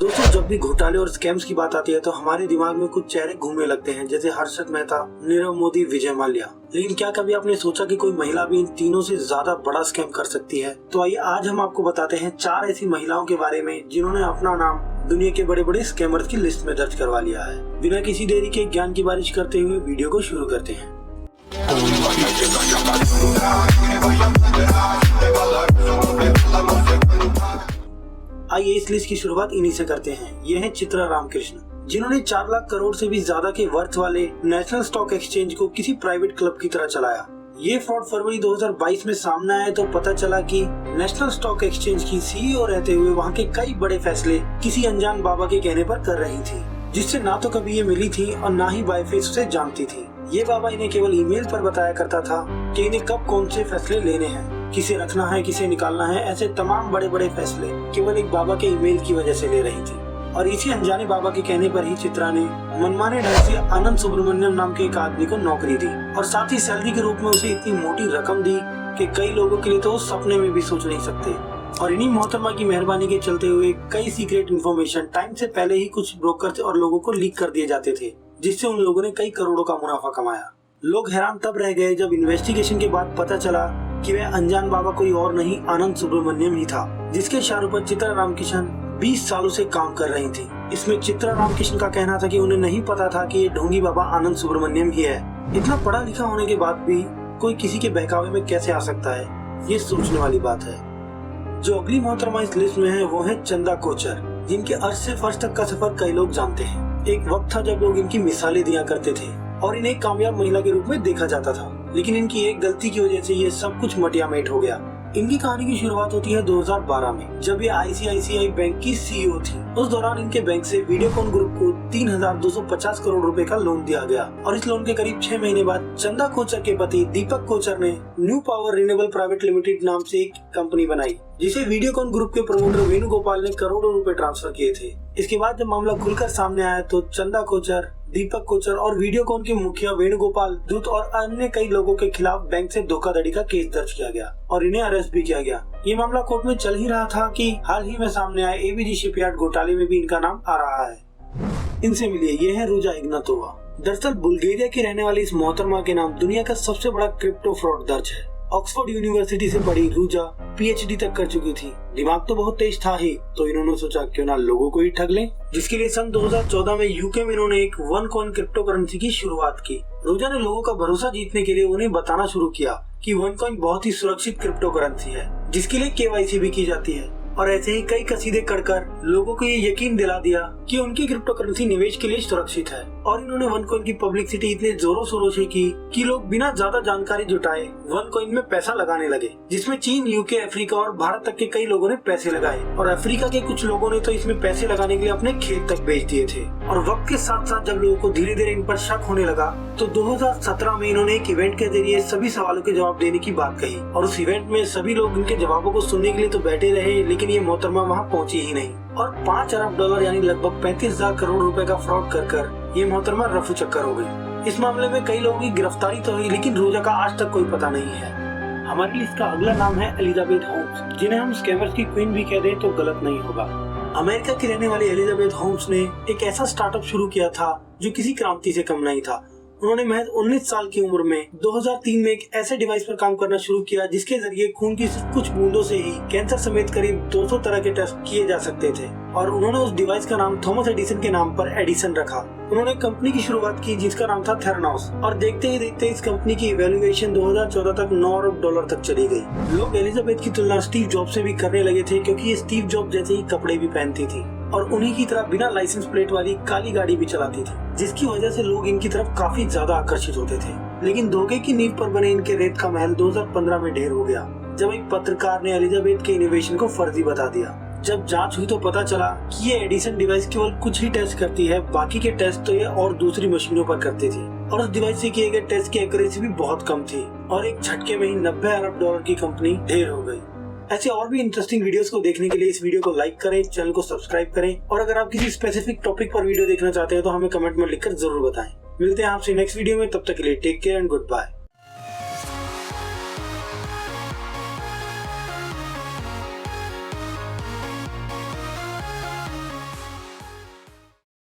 दोस्तों, जब भी घोटाले और स्कैम्स की बात आती है तो हमारे दिमाग में कुछ चेहरे घूमने लगते हैं, जैसे हर्षद मेहता, नीरव मोदी, विजय माल्या। लेकिन क्या कभी आपने सोचा कि कोई महिला भी इन तीनों से ज्यादा बड़ा स्कैम कर सकती है? तो आइए आज हम आपको बताते हैं 4 ऐसी महिलाओं के बारे में जिन्होंने अपना नाम दुनिया के बड़े बड़े स्कैमर्स की लिस्ट में दर्ज करवा लिया है। बिना किसी देरी के ज्ञान की बारिश करते हुए वीडियो को शुरू करते हैं। आइए इस लिस्ट की शुरुआत इन्हीं से करते हैं। ये है चित्रा रामकृष्ण, जिन्होंने 4 लाख करोड़ से भी ज्यादा के वर्थ वाले नेशनल स्टॉक एक्सचेंज को किसी प्राइवेट क्लब की तरह चलाया। ये फ्रॉड फरवरी 2022 में सामने आया तो पता चला कि नेशनल स्टॉक एक्सचेंज की सीईओ रहते हुए वहाँ के कई बड़े फैसले किसी अनजान बाबा के कहने पर कर रही थी, जिससे ना तो कभी ये मिली थी और ना ही बाय फेस उसे जानती थी। ये बाबा इन्हें केवल ईमेल पर बताया करता था कि इन्हें कब कौन से फैसले लेने हैं, किसे रखना है, किसे निकालना है। ऐसे तमाम बड़े बड़े फैसले केवल एक बाबा के ईमेल की वजह से ले रही थी। और इसी अनजाने बाबा के कहने पर ही चित्रा ने मनमाने ढंग से आनंद सुब्रमण्यम नाम के एक आदमी को नौकरी दी और साथ ही सैलरी के रूप में उसे इतनी मोटी रकम दी कि कई लोगों के लिए तो सपने में भी सोच नहीं सकते। और इन्हीं मोहतरमा की मेहरबानी के चलते हुए कई सीक्रेट इन्फॉर्मेशन टाइम से पहले ही कुछ ब्रोकर और लोगों को लीक कर दिए जाते थे, जिससे उन लोगों ने कई करोड़ों का मुनाफा कमाया। लोग हैरान तब रह गए जब इन्वेस्टिगेशन के बाद पता चला कि वह अनजान बाबा कोई और नहीं, आनंद सुब्रमण्यम ही था, जिसके इशारों पर चित्रा रामकृष्ण 20 सालों से काम कर रही थी। इसमें चित्रा रामकृष्ण का कहना था कि उन्हें नहीं पता था कि ये ढोंगी बाबा आनंद सुब्रमण्यम ही है। इतना पढ़ा लिखा होने के बाद भी कोई किसी के बहकावे में कैसे आ सकता है, ये सोचने वाली बात है। जो अगली मोहतरमा इस लिस्ट में है वो है चंदा कोचर, जिनके अर्श से फर्श तक का सफर कई लोग जानते हैं। एक वक्त था जब लोग इनकी मिसालें दिया करते थे और इन्हें कामयाब महिला के रूप में देखा जाता था, लेकिन इनकी एक गलती की वजह से ये सब कुछ मटियामेट हो गया। इनकी कहानी की शुरुआत होती है 2012 में, जब ये आईसीआईसीआई बैंक की सीईओ थी। उस दौरान इनके बैंक से वीडियोकॉन ग्रुप को 3250 करोड़ रुपए का लोन दिया गया और इस लोन के करीब 6 महीने बाद चंदा कोचर के पति दीपक कोचर ने new power renewable private limited नाम से एक कंपनी बनाई, जिसे वीडियोकॉन ग्रुप के प्रमोटर वेणुगोपाल ने करोड़ों रुपए ट्रांसफर किए थे। इसके बाद जब मामला खुलकर सामने आया तो चंदा कोचर, दीपक कोचर और वीडियोकॉन के मुखिया वेणुगोपाल दूत और अन्य कई लोगों के खिलाफ बैंक से धोखाधड़ी का केस दर्ज किया गया और इन्हें अरेस्ट भी किया गया। ये मामला कोर्ट में चल ही रहा था कि हाल ही में सामने आए एबीजी शिपयार्ड घोटाले में भी इनका नाम आ रहा है। इनसे मिलिए, ये है रुजा इग्नातोवा। दरअसल बुल्गारिया की रहने वाली इस मोहतरमा के नाम दुनिया का सबसे बड़ा क्रिप्टो फ्रॉड दर्ज है। ऑक्सफोर्ड यूनिवर्सिटी से पढ़ी रुजा पीएचडी तक कर चुकी थी। दिमाग तो बहुत तेज था ही, तो इन्होंने सोचा क्यों ना लोगों को ही ठग लें, जिसके लिए सन 2014 में यूके में इन्होंने एक वन कॉइन क्रिप्टो करेंसी की शुरुआत की। रुजा ने लोगों का भरोसा जीतने के लिए उन्हें बताना शुरू किया कि वन कॉइन बहुत ही सुरक्षित क्रिप्टो करेंसी है, जिसके लिए केवाईसी भी की जाती है। और ऐसे ही कई कसीदे कर लोगों को ये यकीन दिला दिया कि उनकी क्रिप्टो करेंसी निवेश के लिए सुरक्षित है। और इन्होंने वन कॉइन की पब्लिसिटी इतने जोरों शोरों से की कि लोग बिना ज्यादा जानकारी जुटाए वन कॉइन में पैसा लगाने लगे, जिसमें चीन, यूके, अफ्रीका और भारत तक के कई लोगों ने पैसे लगाए और अफ्रीका के कुछ लोगों ने तो इसमें पैसे लगाने के लिए अपने खेत तक बेच दिए थे। और वक्त के साथ साथ जब लोगों को धीरे धीरे इन पर शक होने लगा तो 2017 में इन्होंने एक इवेंट के जरिए सभी सवालों के जवाब देने की बात कही और उस इवेंट में सभी लोग इनके जवाबों को सुनने के लिए तो बैठे रहे, लेकिन ये मोहतरमा वहाँ पहुंची ही नहीं। और 5 अरब डॉलर यानी लगभग 35,000 करोड़ रुपए का फ्रॉड कर ये मोहतरमा रफू चक्कर हो गई। इस मामले में कई लोगों की गिरफ्तारी तो हुई, लेकिन रोजा का आज तक कोई पता नहीं है। हमारी लिस्ट का अगला नाम है एलिजाबेथ होम्स, जिन्हें हम स्कैमर्स की क्वीन भी कह दें तो गलत नहीं होगा। अमेरिका की रहने वाली एलिजाबेथ होम्स ने एक ऐसा स्टार्टअप शुरू किया था जो किसी क्रांति से कम नहीं था। उन्होंने महज 19 साल की उम्र में 2003 में एक ऐसे डिवाइस पर काम करना शुरू किया जिसके जरिए खून की सिर्फ कुछ बूंदों से ही कैंसर समेत करीब 200 तरह के टेस्ट किए जा सकते थे। और उन्होंने उस डिवाइस का नाम थॉमस एडिसन के नाम पर एडिसन रखा। उन्होंने कंपनी की शुरुआत की जिसका नाम था थेरानोस और देखते ही देखते इस कंपनी की इवैल्यूएशन 2014 तक 9 अरब डॉलर तक चली गई। लोग एलिजाबेथ की तुलना स्टीव जॉब से भी करने लगे थे, क्योंकि ये स्टीव जॉब जैसे ही कपड़े भी पहनती थी और उन्हीं की तरह बिना लाइसेंस प्लेट वाली काली गाड़ी भी चलाती थी, जिसकी वजह से लोग इनकी तरफ काफी ज्यादा आकर्षित होते थे। लेकिन धोखे की नींव पर बने इनके रेत का महल 2015 में ढेर हो गया, जब एक पत्रकार ने एलिजाबेथ के इनोवेशन को फर्जी बता दिया। जब जांच हुई तो पता चला कि ये एडिसन डिवाइस केवल कुछ ही टेस्ट करती है, बाकी के टेस्ट तो ये और दूसरी मशीनों पर करती थी और उस डिवाइस से किए गए टेस्ट की एक्यूरेसी भी बहुत कम थी और एक झटके में ही 90 अरब डॉलर की कंपनी ढेर हो गई। ऐसे और भी इंटरेस्टिंग वीडियोस को देखने के लिए इस वीडियो को लाइक करें, चैनल को सब्सक्राइब करें और अगर आप किसी स्पेसिफिक टॉपिक पर वीडियो देखना चाहते हैं तो हमें कमेंट में लिखकर जरूर बताएं। मिलते हैं आपसे नेक्स्ट वीडियो में, तब तक के लिए take care and good bye.